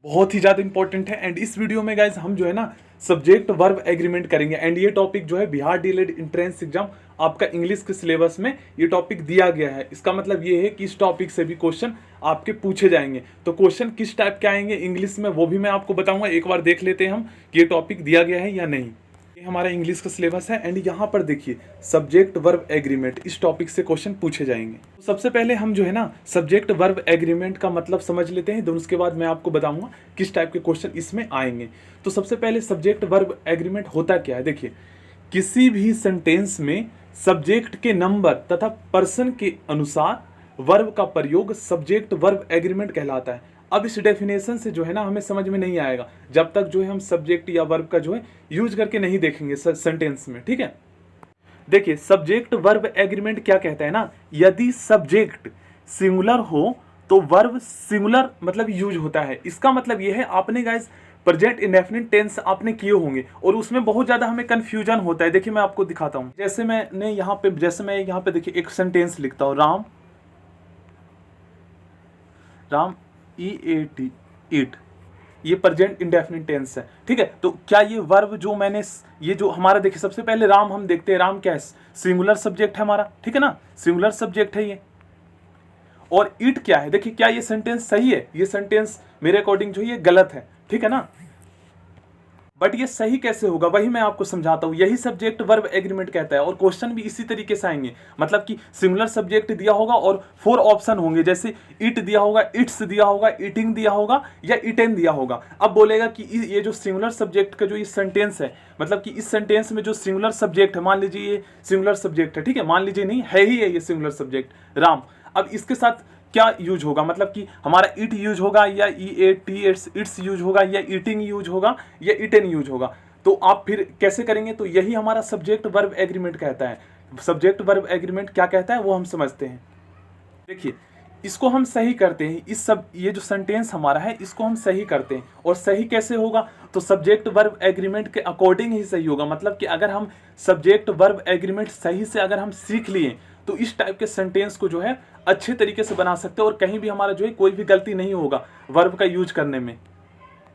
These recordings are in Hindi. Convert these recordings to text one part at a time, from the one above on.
बहुत ही ज़्यादा इंपॉर्टेंट है। एंड इस वीडियो में गाइज हम जो है ना सब्जेक्ट वर्ब एग्रीमेंट करेंगे। एंड ये टॉपिक जो है बिहार डीएलएड एंट्रेंस एग्जाम आपका इंग्लिश के सिलेबस में ये टॉपिक दिया गया है। इसका मतलब ये है कि इस टॉपिक से भी क्वेश्चन आपके पूछे जाएंगे। तो क्वेश्चन किस टाइप के आएंगे इंग्लिश में वो भी मैं आपको बताऊंगा। एक बार देख लेते हैं हम कि ये टॉपिक दिया गया है या नहीं। ये हमारा इंग्लिश का सिलेबस है। एंड यहाँ पर देखिए सब्जेक्ट वर्ब एग्रीमेंट, इस टॉपिक से क्वेश्चन पूछे जाएंगे। तो सबसे पहले हम जो है ना सब्जेक्ट वर्ब एग्रीमेंट का मतलब समझ लेते हैं, तो उसके बाद मैं आपको बताऊंगा किस टाइप के क्वेश्चन इसमें आएंगे। तो सबसे पहले सब्जेक्ट वर्ब एग्रीमेंट होता क्या है। देखिए, किसी भी सेंटेंस में सब्जेक्ट के नंबर तथा पर्सन के अनुसार वर्ब का प्रयोग सब्जेक्ट वर्ब एग्रीमेंट कहलाता है। अब इस डेफिनेशन से जो है ना हमें समझ में नहीं आएगा जब तक जो है हम सब्जेक्ट या वर्ब का जो है यूज करके नहीं देखेंगे सेंटेंस में, ठीक है। देखिए, सब्जेक्ट वर्ब एग्रीमेंट क्या कहता है ना, यदि सब्जेक्ट सिंगुलर हो तो वर्ब सिंगुलर मतलब यूज होता है। इसका मतलब ये है, आपने गाइस प्रेजेंट इंडेफिनिट टेंस आपने किए होंगे और उसमें बहुत ज्यादा हमें कंफ्यूजन होता है। देखिए मैं आपको दिखाता हूं, जैसे मैं यहाँ पे देखिए एक सेंटेंस लिखता हूं, राम ईएटी ईट, ये प्रेजेंट इंडेफिनिट टेंस है, ठीक है। तो क्या ये वर्ब जो मैंने ये जो हमारा, देखिए सबसे पहले राम हम देखते हैं, राम क्या है, सिंगुलर सब्जेक्ट है हमारा, ठीक है ना, सिंगुलर सब्जेक्ट है ये। और ईट क्या है, देखिए क्या ये सेंटेंस सही है, ये सेंटेंस मेरे अकॉर्डिंग जो ये गलत है, ठीक है ना। बट ये सही कैसे होगा वही मैं आपको समझाता हूं। यही सब्जेक्ट वर्ब एग्रीमेंट कहता है। और क्वेश्चन भी इसी तरीके से आएंगे, मतलब कि सिंगुलर सब्जेक्ट दिया होगा और 4 ऑप्शन होंगे, जैसे इट दिया होगा, इट्स दिया होगा, ईटिंग दिया होगा या इटेन दिया होगा। अब बोलेगा कि ये जो सिंगुलर सब्जेक्ट का जो ये सेंटेंस है, मतलब कि इस सेंटेंस में जो सिंगुलर सब्जेक्ट है, मान लीजिए ये सिंगुलर सब्जेक्ट है, ठीक है, मान लीजिए नहीं है ही है ये सिंगुलर सब्जेक्ट राम। अब इसके साथ क्या यूज होगा, मतलब कि हमारा इट यूज होगा या इट्स यूज होगा या ईटिंग यूज होगा या इटेन यूज होगा। तो आप फिर कैसे करेंगे, तो यही हमारा सब्जेक्ट वर्ब एग्रीमेंट कहता है। सब्जेक्ट वर्ब एग्रीमेंट क्या कहता है वो हम समझते हैं। देखिए, इसको हम सही करते हैं, ये जो सेंटेंस हमारा है इसको हम सही करते हैं। और सही कैसे होगा, तो सब्जेक्ट वर्ब एग्रीमेंट के अकॉर्डिंग ही सही होगा। मतलब कि अगर हम सब्जेक्ट वर्ब एग्रीमेंट सही से अगर हम सीख लिए तो इस टाइप के सेंटेंस को जो है अच्छे तरीके से बना सकते हैं और कहीं भी हमारा जो है कोई भी गलती नहीं होगा वर्ब का यूज करने में।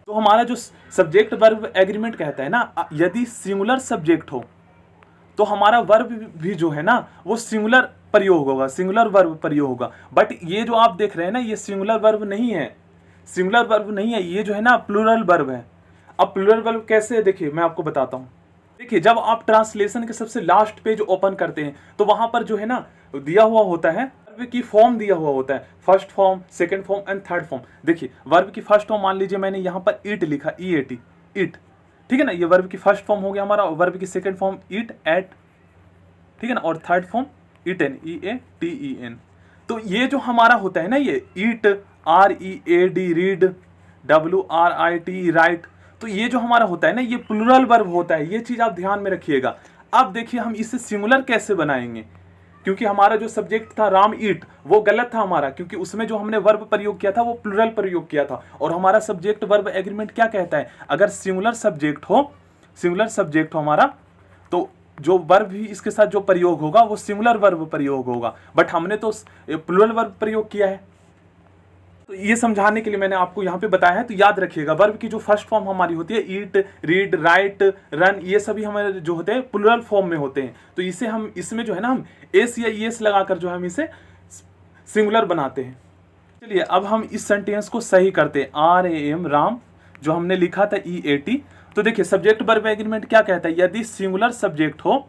तो हमारा जो सब्जेक्ट वर्ब एग्रीमेंट कहता है ना, यदि सिंगुलर सब्जेक्ट हो तो हमारा वर्ब भी जो है ना वो सिंगुलर प्रयोग होगा, सिंगुलर वर्ब प्रयोग होगा। बट ये जो आप देख रहे हैं ना, ये सिंगुलर वर्ब नहीं है, सिंगुलर वर्ब नहीं है, ये जो है ना प्लूरल वर्ब है। अब प्लूरल वर्ब कैसे है, देखिए मैं आपको बताता हूं। देखिए, जब आप ट्रांसलेशन के सबसे लास्ट पेज ओपन करते हैं तो वहां पर जो है ना दिया हुआ होता है, वर्ब की फॉर्म दिया हुआ होता है, first form, second form and third form. देखिए वर्ब की फर्स्ट फॉर्म मान लीजिए मैंने यहाँ पर ईट लिखा, ईएटी ईट, ठीक है ना, ये वर्ब की फर्स्ट फॉर्म हो गया हमारा। वर्ब की सेकंड फॉर्म ईट एट, ठीक है ना, और थर्ड फॉर्म ईटेन, EATEN। तो ये जो हमारा होता है ना, ये ईट READ, रीड WRIT, राइट, तो ये जो हमारा होता है ना ये प्लूरल वर्ब होता है। ये चीज आप ध्यान में रखिएगा। अब देखिए हम इसे सिंगुलर कैसे बनाएंगे, क्योंकि हमारा जो सब्जेक्ट था राम ईट वो गलत था हमारा, क्योंकि उसमें जो हमने वर्ब प्रयोग किया था वो प्लूरल प्रयोग किया था। और हमारा सब्जेक्ट वर्ब एग्रीमेंट क्या कहता है, अगर सिंगुलर सब्जेक्ट हो हमारा, तो जो वर्ब भी इसके साथ जो प्रयोग होगा वो सिंगुलर वर्ब प्रयोग होगा। बट हमने तो प्लूरल वर्ब प्रयोग किया है। तो ये समझाने के लिए मैंने आपको यहाँ पे बताया है। तो याद रखिएगा, वर्ब की जो फर्स्ट फॉर्म हमारी होती है ईट, रीड, राइट, रन, ये सभी हमारे जो होते हैं प्लूरल फॉर्म में होते हैं। तो इसे हम इसमें जो है ना हम एस या ईएस लगाकर जो हम इसे सिंगुलर बनाते हैं। चलिए अब हम इस सेंटेंस को सही करते हैं। RAM राम जो हमने लिखा था EAT। तो देखिए सब्जेक्ट वर्ब एग्रीमेंट क्या कहता है, यदि सिंगुलर सब्जेक्ट हो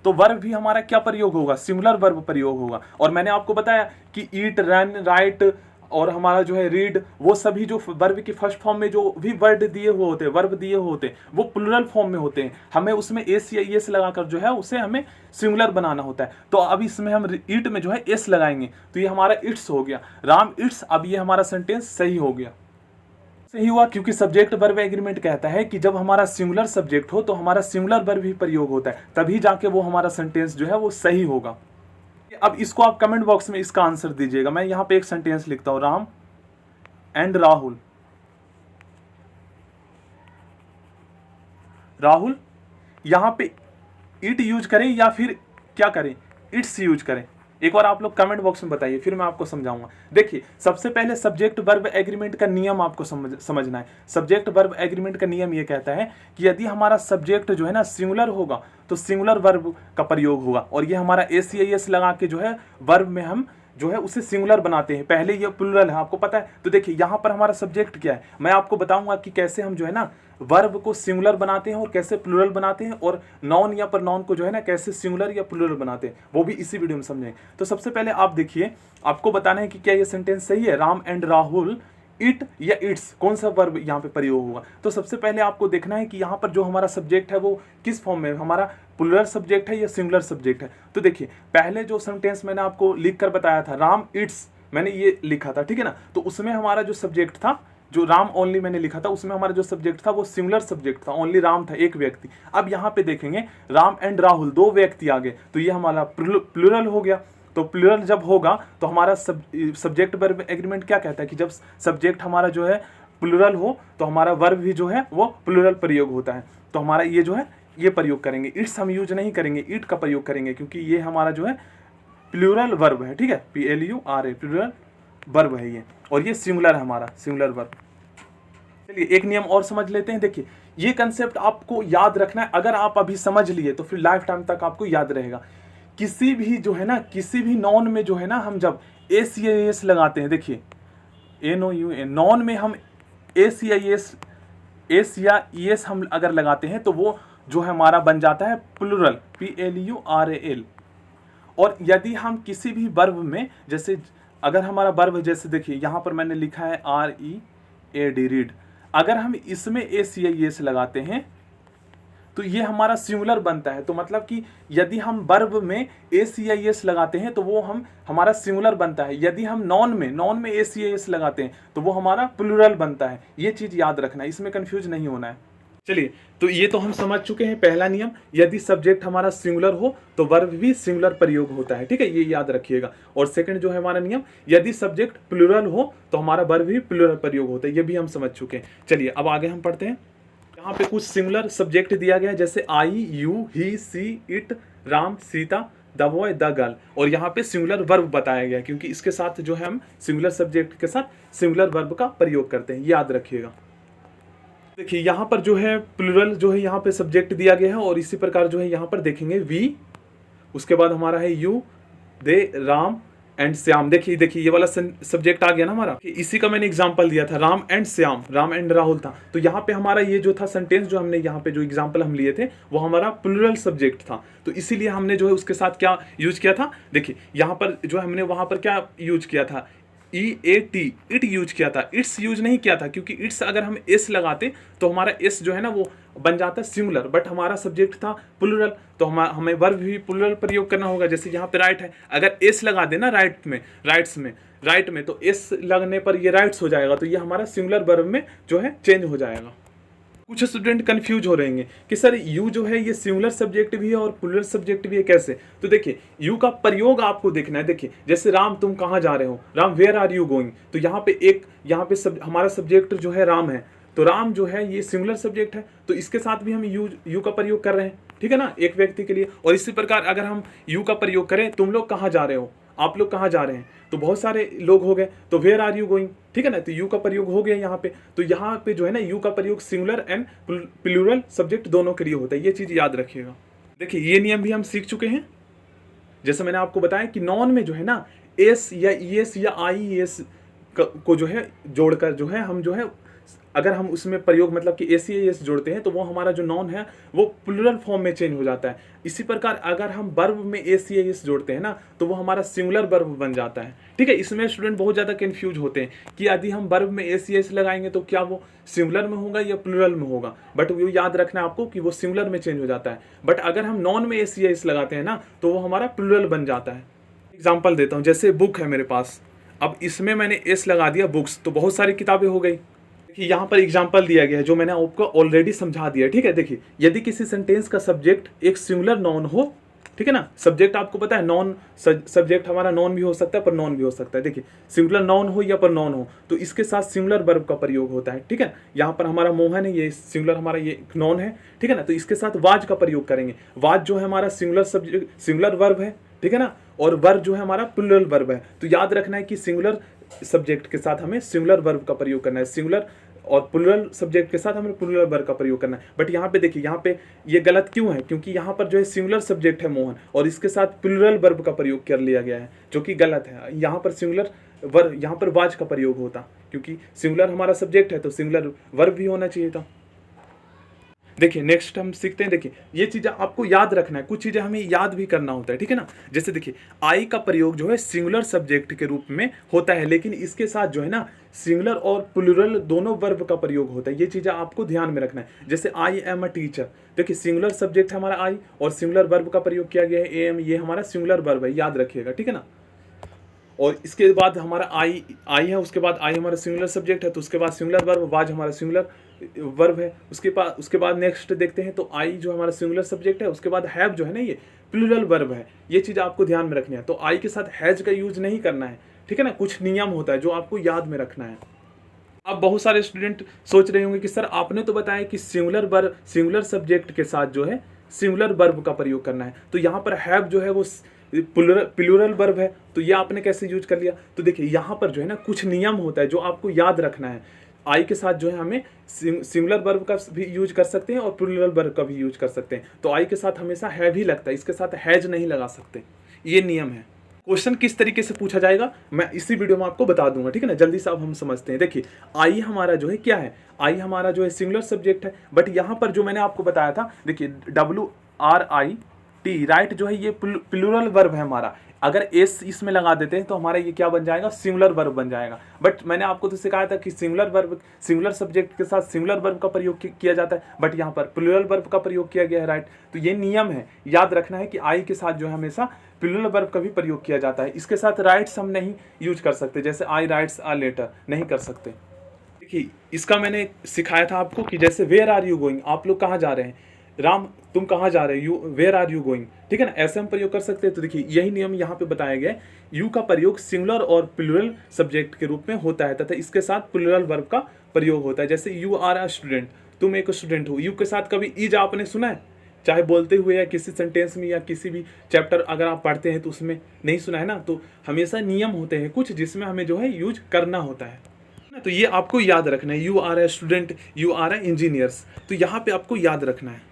तो वर्ब भी हमारा क्या प्रयोग होगा, सिंगुलर वर्ब प्रयोग होगा। और मैंने आपको बताया कि ईट, रन, राइट और हमारा जो है रीड, वो सभी जो वर्ब की फर्स्ट फॉर्म में जो भी वर्ड दिए हुए होते हैं, वर्ब दिए हुए होते हैं, वो प्लूरल फॉर्म में होते हैं। हमें उसमें एस या ईएस लगाकर जो है उसे हमें सिंगुलर बनाना होता है। तो अब इसमें हम ईट में जो है एस लगाएंगे, तो ये हमारा इट्स हो गया, राम इट्स। अब ये हमारा सेंटेंस सही हो गया। सही हुआ क्योंकि सब्जेक्ट वर्ब एग्रीमेंट कहता है कि जब हमारा सिंगुलर सब्जेक्ट हो तो हमारा सिंगुलर वर्ब भी प्रयोग होता है, तभी जाके वो हमारा सेंटेंस जो है वो सही होगा। अब इसको आप कमेंट बॉक्स में इसका आंसर दीजिएगा। मैं यहां पे एक सेंटेंस लिखता हूं, राम एंड राहुल। राहुल, यहां पे इट यूज करें या फिर क्या करें, इट्स यूज करें, एक बार आप लोग कमेंट बॉक्स में बताइए, फिर मैं आपको समझाऊंगा। देखिए, सबसे पहले सब्जेक्ट वर्ब एग्रीमेंट का नियम आपको समझना है। सब्जेक्ट वर्ब एग्रीमेंट का नियम ये कहता है कि यदि हमारा सब्जेक्ट जो है ना सिंगुलर होगा तो सिंगुलर वर्ब का प्रयोग होगा, और ये हमारा एसीआईएस लगा के जो है वर्ब में हम जो है उसे सिंगुलर बनाते हैं। पहले ये प्लूरल है, आपको पता है। तो देखिए यहाँ पर हमारा सब्जेक्ट क्या है, मैं आपको बताऊंगा कि कैसे हम जो है ना वर्ब को सिंगुलर बनाते हैं और कैसे प्लूरल बनाते हैं, और नॉन या प्रोनाउन को जो है ना कैसे सिंगुलर या प्लूरल बनाते हैं, वो भी इसी वीडियो में समझेंगे। तो सबसे पहले आप देखिए, आपको बताना है कि क्या ये सेंटेंस सही है। राम एंड राहुल इट या इट्स, कौन सा वर्ब यहाँ पे प्रयोग होगा। तो सबसे पहले आपको देखना है कि यहाँ पर जो हमारा सब्जेक्ट है वो किस फॉर्म में, हमारा प्लूरल सब्जेक्ट है या सिंगुलर सब्जेक्ट है। तो देखिए, पहले जो सेंटेंस मैंने आपको लिख कर बताया था, राम इट्स, मैंने ये लिखा था, ठीक है ना। तो उसमें हमारा जो सब्जेक्ट था, जो राम ओनली मैंने लिखा था, उसमें हमारा जो सब्जेक्ट था वो सिंगुलर सब्जेक्ट था, ओनली राम था, एक व्यक्ति। अब यहाँ पे देखेंगे राम एंड राहुल, दो व्यक्ति आ गए, तो ये हमारा प्लूरल हो गया। तो प्लूरल जब होगा तो हमारा सब्जेक्ट वर्ब एग्रीमेंट क्या कहता है कि जब सब्जेक्ट हमारा जो है प्लूरल हो तो हमारा वर्ब भी जो है वो प्लूरल प्रयोग होता है। तो हमारा ये जो है ये प्रयोग करेंगे। इट्स हम यूज नहीं करेंगे, इट का प्रयोग करेंगे, क्योंकि ये हमारा जो है प्लूरल वर्ब है, ठीक है, PLURA प्लूरल वर्ब है ये, और ये सिंगुलर है हमारा सिंगुलर वर्ब। चलिए एक नियम और समझ लेते हैं। देखिए, ये कंसेप्ट आपको याद रखना है, अगर आप अभी समझ लिए तो फिर लाइफ टाइम तक आपको याद रहेगा। किसी भी जो है ना, किसी भी नॉन में जो है ना, हम जब ACIS लगाते हैं, देखिए NOUN, नॉन में हम ACIS या ES हम अगर लगाते हैं तो वो जो है हमारा बन जाता है प्लूरल, PLURAL। और यदि हम किसी भी वर्ब में, जैसे अगर हमारा वर्ब, जैसे देखिए यहाँ पर मैंने लिखा है READ, रीड, अगर हम इसमें ACIS लगाते हैं तो ये हमारा सिंगुलर बनता है। तो मतलब कि यदि हम वर्ब में ACIS लगाते हैं तो वो हमारा सिंगुलर बनता है। यदि हम नॉन में ACIS लगाते हैं तो वो हमारा प्लूरल बनता है। ये चीज़ याद रखना है, इसमें कंफ्यूज नहीं होना है। चलिए, तो ये तो हम समझ चुके हैं पहला नियम, यदि सब्जेक्ट हमारा सिंगुलर हो तो वर्ब भी सिंगुलर प्रयोग होता है, ठीक है, ये याद रखिएगा। और सेकंड जो है हमारा नियम, यदि सब्जेक्ट प्लूरल हो तो हमारा वर्ब भी प्लूरल प्रयोग होता है, ये भी हम समझ चुके हैं। चलिए अब आगे हम पढ़ते हैं। यहाँ पे कुछ सिंगुलर सब्जेक्ट दिया गया है, जैसे I, you, he, she, it, Ram, Sita, the boy, the girl, और यहाँ पे सिंगुलर वर्ब बताया गया है, क्योंकि इसके साथ जो है हम सिंगुलर सब्जेक्ट के साथ सिंगुलर वर्ब का प्रयोग करते हैं, याद रखिएगा। देखिए यहाँ पर जो है प्लूरल जो है यहाँ पे सब्जेक्ट दिया गया है, और इसी प्रकार जो है यहाँ पर देखेंगे वी, उसके बाद हमारा है you, they, Ram and Shyam. देखिए ये वाला सब्जेक्ट आ गया ना हमारा, इसी का मैंने एग्जांपल दिया था, राम एंड श्याम, राम एंड राहुल था। तो यहाँ पे हमारा ये जो था सेंटेंस, जो हमने यहाँ पे जो एग्जांपल हम लिए थे वो हमारा प्लूरल सब्जेक्ट था, तो इसीलिए हमने जो है उसके साथ क्या यूज किया था। देखिए यहाँ पर जो हमने वहाँ पर क्या यूज किया था, EAT, इट यूज किया था, इट्स यूज नहीं किया था, क्योंकि इट्स अगर हम एस लगाते तो हमारा एस जो है ना वो बन जाता है सिंगुलर, बट हमारा सब्जेक्ट था प्लूरल, तो हमें वर्ब भी प्लूरल प्रयोग करना होगा। जैसे यहाँ पे राइट है, अगर एस लगा देना राइट में तो एस लगने पर ये राइट्स हो जाएगा, तो ये हमारा सिंगुलर वर्ब में जो है चेंज हो जाएगा। कुछ स्टूडेंट कंफ्यूज हो रहेंगे कि सर यू जो है ये सिंगुलर सब्जेक्ट भी है और प्लूरल सब्जेक्ट भी है, कैसे। तो देखिए यू का प्रयोग आपको देखना है। देखिए जैसे राम, तुम कहाँ जा रहे हो, Ram where are you going, तो यहाँ पे हमारा सब्जेक्ट जो है राम है, तो राम जो है ये सिंगुलर सब्जेक्ट है, तो इसके साथ भी हम यू का प्रयोग कर रहे हैं, ठीक है ना, एक व्यक्ति के लिए। और इसी प्रकार अगर हम यू का प्रयोग करें, तुम लोग कहाँ जा रहे हो, आप लोग कहाँ जा रहे हैं, तो बहुत सारे लोग हो गए, तो वेयर आर यू गोइंग, ठीक है ना, तो यू का प्रयोग हो गया यहाँ पे। तो यहाँ पे जो है ना यू का प्रयोग सिंगुलर एंड प्लूरल सब्जेक्ट दोनों के लिए होता है, ये चीज़ याद रखिएगा। देखिए ये नियम भी हम सीख चुके हैं। जैसे मैंने आपको बताया कि नॉन में जो है ना एस या ES या IES को जो है जोड़कर जो है हम जो है अगर हम उसमें प्रयोग मतलब कि ACIS जोड़ते हैं तो वो हमारा जो नॉन है वो प्लूरल फॉर्म में चेंज हो जाता है। इसी प्रकार अगर हम वर्ब में ACIS जोड़ते हैं ना तो वो हमारा सिंगुलर वर्ब बन जाता है, ठीक है। इसमें स्टूडेंट बहुत ज़्यादा कंफ्यूज होते हैं कि यदि हम वर्ब में ACIS लगाएंगे तो क्या वो सिंगुलर में होगा या प्लूरल में होगा, बट वो याद रखना है आपको कि वो सिंगुलर में चेंज हो जाता है। बट अगर हम नॉन में ACIS लगाते हैं ना तो वो हमारा प्लूरल बन जाता है। एग्जाम्पल देता हूँ, जैसे बुक है मेरे पास, अब इसमें मैंने एस लगा दिया बुक्स, तो बहुत सारी किताबें हो गई। देखिए यहाँ पर एग्जाम्पल दिया गया है जो मैंने आपको ऑलरेडी समझा दिया, ठीक है। देखिए यदि किसी सेंटेंस का सब्जेक्ट एक सिंगुलर नॉन हो, ठीक है ना, सब्जेक्ट आपको पता है नॉन सब्जेक्ट हमारा नॉन भी हो सकता है पर नॉन भी हो सकता है। देखिए सिंगुलर नॉन हो या पर नॉन हो तो इसके साथ सिंगुलर वर्ब का प्रयोग होता है, ठीक है। यहाँ पर हमारा मोहन है, ये सिंगुलर हमारा ये नॉन है, ठीक है ना, तो इसके साथ वाज का प्रयोग करेंगे। वाज जो है हमारा सिंगुलर सब्जेक्ट सिंगुलर वर्ब है, ठीक है ना। और वर्ब जो है हमारा प्लूरल वर्ब है, तो याद रखना है कि सिंगुलर सब्जेक्ट के साथ हमें सिंगुलर वर्ब का प्रयोग करना है, सिंगुलर और प्लूरल सब्जेक्ट के साथ हमें प्लूरल वर्ब का प्रयोग करना है। बट यहाँ पे देखिए, यहाँ पे ये गलत क्यों है, क्योंकि यहाँ पर जो है सिंगुलर सब्जेक्ट है मोहन और इसके साथ प्लूरल वर्ब का प्रयोग कर लिया गया है, जो कि गलत है। यहाँ पर सिंगुलर वर्ब, यहाँ पर वाज का प्रयोग होता, क्योंकि सिंगुलर हमारा सब्जेक्ट है तो सिंगुलर वर्ब भी होना चाहिए था। देखिए नेक्स्ट हम सीखते हैं। देखिए ये चीजें आपको याद रखना है, कुछ चीजें हमें याद भी करना होता है, ठीक है ना। जैसे देखिए आई का प्रयोग जो है सिंगुलर सब्जेक्ट के रूप में होता है, लेकिन इसके साथ जो है ना सिंगुलर और प्लूरल दोनों वर्ब का प्रयोग होता है। ये चीजें आपको ध्यान में रखना है। जैसे आई एम अ टीचर, देखिए सिंगुलर सब्जेक्ट है हमारा आई और सिंगुलर वर्ब का प्रयोग किया गया है एम, ये हमारा सिंगुलर वर्ब है, याद रखिएगा, ठीक है ना। और इसके बाद हमारा आई है, उसके बाद आई हमारा सिंगुलर सब्जेक्ट है, तो उसके बाद सिंगुलर वर्ब, वाज हमारा सिंगुलर वर्ब है। उसके बाद नेक्स्ट देखते हैं, तो आई जो हमारा सिंगुलर सब्जेक्ट है, उसके बाद हैव जो है ना ये प्लूरल वर्ब है। ये चीज़ आपको ध्यान में रखनी है। तो आई के साथ हैज का यूज नहीं करना है, ठीक है ना। कुछ नियम होता है जो आपको याद में रखना है। अब बहुत सारे स्टूडेंट सोच रहे होंगे कि सर आपने तो बताया कि सिंगुलर सब्जेक्ट के साथ जो है सिंगुलर वर्ब का प्रयोग करना है, तो यहाँ पर हैव जो है वो प्लूरल वर्ब है, तो ये आपने कैसे यूज कर लिया। तो देखिए यहाँ पर जो है ना कुछ नियम होता है जो आपको याद रखना है। आई के साथ जो है हमें सिंगुलर वर्ब का भी यूज कर सकते हैं और प्लूरल वर्ब का भी यूज कर सकते हैं। तो आई के साथ हमेशा हैव ही लगता है, इसके साथ हैज नहीं लगा सकते, ये नियम है। क्वेश्चन किस तरीके से पूछा जाएगा मैं इसी वीडियो में आपको बता दूंगा, ठीक है ना। जल्दी से अब हम समझते हैं। देखिए आई हमारा जो है क्या है, आई हमारा जो है सिंगुलर सब्जेक्ट है, बट यहाँ पर जो मैंने आपको बताया था, देखिए WRIT राइट जो है ये प्लूरल वर्ब है हमारा। अगर एस इसमें लगा देते हैं तो हमारा ये क्या बन जाएगा, सिंगुलर वर्ब बन जाएगा। बट मैंने आपको तो सिखाया था कि सिंगुलर सब्जेक्ट के साथ सिंगुलर वर्ब का प्रयोग किया जाता है, बट यहाँ पर प्लूरल वर्ब का प्रयोग किया गया है, राइट। तो ये नियम है, याद रखना है कि आई के साथ जो है हमेशा प्लूरल वर्ब का भी प्रयोग किया जाता है। इसके साथ राइट्स हम नहीं यूज कर सकते, जैसे आई राइट्स अ लेटर नहीं कर सकते। देखिए इसका मैंने सिखाया था आपको कि जैसे वेयर आर यू गोइंग, आप लोग कहाँ जा रहे हैं, राम तुम कहाँ जा रहे हो, वेयर आर यू गोइंग, ठीक है ना, ऐसे हम प्रयोग कर सकते हैं। तो देखिए यही नियम यहाँ पे बताया गया है। यू का प्रयोग सिंगुलर और प्लूरल सब्जेक्ट के रूप में होता है तथा इसके साथ प्लूरल वर्ब का प्रयोग होता है। जैसे यू आर अ स्टूडेंट, तुम एक स्टूडेंट हो, यू के साथ कभी इज आपने सुना है, चाहे बोलते हुए या किसी सेंटेंस में या किसी भी चैप्टर अगर आप पढ़ते हैं तो उसमें नहीं सुना है ना। तो हमेशा नियम होते हैं कुछ जिसमें हमें जो है यूज करना होता है। तो ये आपको याद रखना है, you are a student, you are a engineers, तो यहाँ पे आपको याद रखना है।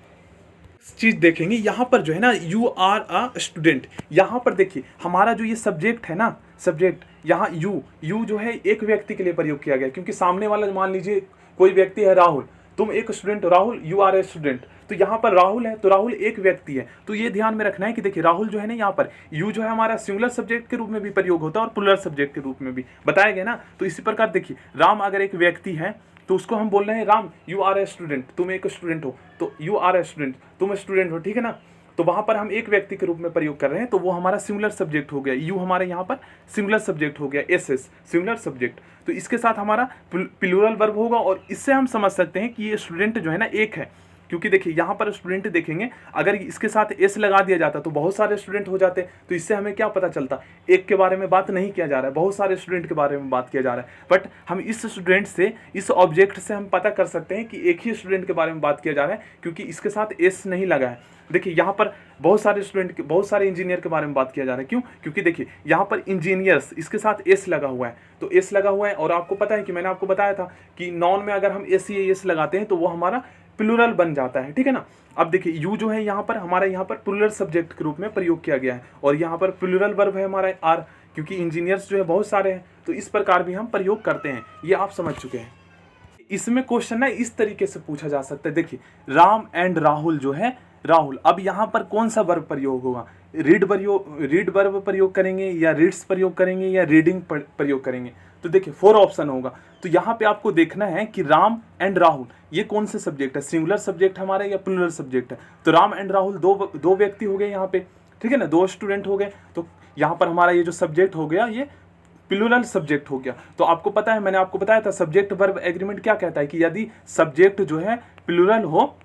चीज देखेंगे यहाँ पर जो है ना यू आर अ स्टूडेंट, यहाँ पर देखिए हमारा जो ये सब्जेक्ट है ना, सब्जेक्ट यहाँ यू जो है एक व्यक्ति के लिए प्रयोग किया गया, क्योंकि सामने वाला मान लीजिए कोई व्यक्ति है राहुल, तुम एक स्टूडेंट हो Rahul, you are a student, तो यहाँ पर राहुल है तो राहुल एक व्यक्ति है। तो ये ध्यान में रखना है कि देखिए राहुल जो है ना यहाँ पर यू जो है हमारा सिंगुलर सब्जेक्ट के रूप में भी प्रयोग होता है और प्लूरल सब्जेक्ट के रूप में भी बताया गया ना। तो इसी प्रकार देखिए राम अगर एक व्यक्ति है तो उसको हम बोल रहे हैं Ram you are a student, तुम एक स्टूडेंट हो, तो यू आर ए स्टूडेंट, तुम स्टूडेंट हो, ठीक है ना। तो वहां पर हम एक व्यक्ति के रूप में प्रयोग कर रहे हैं, तो वो हमारा सिंगुलर सब्जेक्ट हो गया, यू हमारे यहाँ पर सिंगुलर सब्जेक्ट हो गया, एस सिंगुलर सब्जेक्ट। तो इसके साथ हमारा प्लूरल वर्ब होगा और इससे हम समझ सकते हैं कि ये स्टूडेंट जो है ना एक है, क्योंकि देखिए यहाँ पर स्टूडेंट देखेंगे अगर इसके साथ एस लगा दिया जाता तो बहुत सारे स्टूडेंट हो जाते। तो इससे हमें क्या पता चलता, एक के बारे में बात नहीं किया जा रहा है, बहुत सारे स्टूडेंट के बारे में बात किया जा रहा है। बट हम इस स्टूडेंट से, इस ऑब्जेक्ट से हम पता कर सकते हैं कि एक ही स्टूडेंट के बारे में बात किया जा रहा है, क्योंकि इसके साथ एस नहीं लगा है। देखिए यहाँ पर बहुत सारे स्टूडेंट, बहुत सारे इंजीनियर के बारे में बात किया जा रहा है, क्यों, क्योंकि देखिए यहाँ पर इंजीनियर्स इसके साथ एस लगा हुआ है, तो एस लगा हुआ है। और आपको पता है कि मैंने आपको बताया था कि नॉन में अगर हम एस लगाते हैं तो वो हमारा प्लूरल बन जाता है, ठीक है ना। अब देखिए यू जो है यहाँ पर हमारा यहाँ पर प्लूरल सब्जेक्ट के रूप में प्रयोग किया गया है और यहाँ पर प्लूरल वर्ब है हमारा आर, क्योंकि इंजीनियर्स जो है बहुत सारे हैं, तो इस प्रकार भी हम प्रयोग करते हैं, ये आप समझ चुके हैं। इसमें क्वेश्चन ना इस तरीके से पूछा जा सकता है। देखिए राम एंड राहुल जो है, राहुल, अब यहाँ पर कौन सा वर्ब प्रयोग होगा, रीड वर्ब प्रयोग करेंगे या रीड्स प्रयोग करेंगे या रीडिंग प्रयोग करेंगे। तो देखिए 4 ऑप्शन होगा। तो यहाँ पे आपको देखना है कि राम एंड राहुल ये कौन से सब्जेक्ट है, सिंगुलर सब्जेक्ट हमारा या प्लूरल सब्जेक्ट है। तो राम एंड राहुल दो व्यक्ति हो गए यहाँ पे, ठीक है ना, 2 स्टूडेंट हो गए। तो यहाँ पर हमारा ये जो सब्जेक्ट हो गया ये प्लूरल सब्जेक्ट हो गया। तो आपको पता है, मैंने आपको बताया था सब्जेक्ट वर्ब एग्रीमेंट क्या कहता है कि यदि सब्जेक्ट जो है प्लूरल हो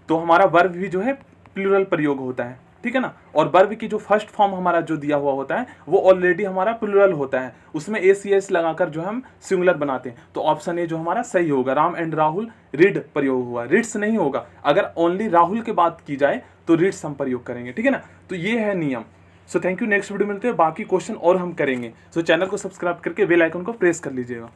तो हमारा वर्ब भी जो है प्लूरल प्रयोग होता है, ठीक है ना। और वर्ब की जो फर्स्ट फॉर्म हमारा जो दिया हुआ होता है वो ऑलरेडी हमारा प्लूरल होता है, उसमें एस लगाकर जो हम सिंगुलर बनाते हैं। तो ऑप्शन ए जो हमारा सही होगा, राम एंड राहुल रीड प्रयोग हुआ, रीड्स नहीं होगा। अगर ओनली राहुल की बात की जाए तो रीड्स हम प्रयोग करेंगे, ठीक है ना। तो ये है नियम। So thank you, next video मिलते हैं, बाकी क्वेश्चन और हम करेंगे। सो चैनल को सब्सक्राइब करके बेल आइकन को प्रेस कर लीजिएगा।